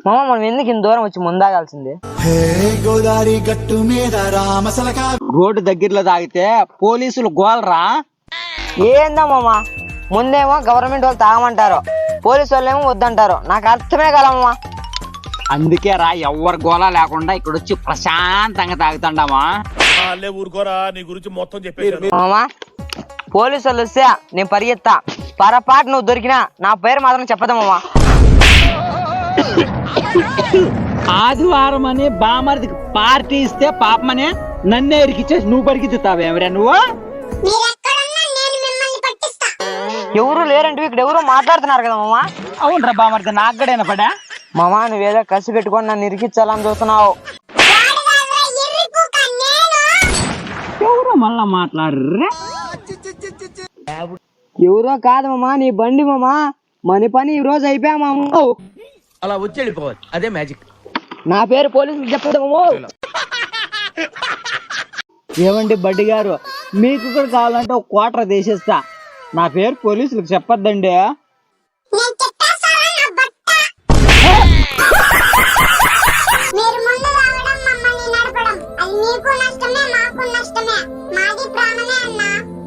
మామ మనం ఎందుకు ఇంత దూరం వచ్చి ముందాగాల్సింది? గోదావరి గట్టు మీద రోడ్డు దగ్గరలో తాగితే పోలీసులు గోలరా? ఏందా మామ, ముందేమో గవర్నమెంట్ వాళ్ళు తాగమంటారు, పోలీసు వాళ్ళు ఏమో వద్దంటారు. నాకు అర్థమే కలమ్మా. అందుకే రా ఎవరు గోలా లేకుండా ఇక్కడ వచ్చి ప్రశాంతంగా తాగుతాండామా. ఊరుకోరా, నీ గురించి మొత్తం చెప్పేసి. మామా పోలీసు వాళ్ళు వస్తే నేను పరిగెత్తా, పొరపాటు నువ్వు దొరికినా నా పేరు మాత్రం చెప్పదా మామా. ఆదివారం అని బామర్దికి పార్టీ ఇస్తే పాపమనే నన్నే ఇరికిచ్చేసి నువ్వు పరిగెత్తుతావేమరా నువ్వు? ఎవరు లేరంటే ఇక్కడ ఎవరో మాట్లాడుతున్నారు కదా మామా. అవునరా బామర్ది, నాకు కూడా వినపడా. మామా నువ్వేదో కసి పెట్టుకొని నన్ను ఇరికిచ్చాలని చూస్తున్నావు. ఎవరో మళ్ళా మాట్లాడర్రే? ఎవరో కాదు మామా, నీ బండి మామా. మన పని ఈ రోజు అయిపోయా మామ. అలా వచ్చి వెళ్ళిపోవాలి, అదే మ్యాజిక్. నా పేరు పోలీసులు చెప్పదాము. ఏమండి బడ్డి గారు, మీకు కూడా కావాలంటే ఒక క్వార్టర్ తీసేస్తా. నా పేరు పోలీసులకు చెప్పొద్దండి.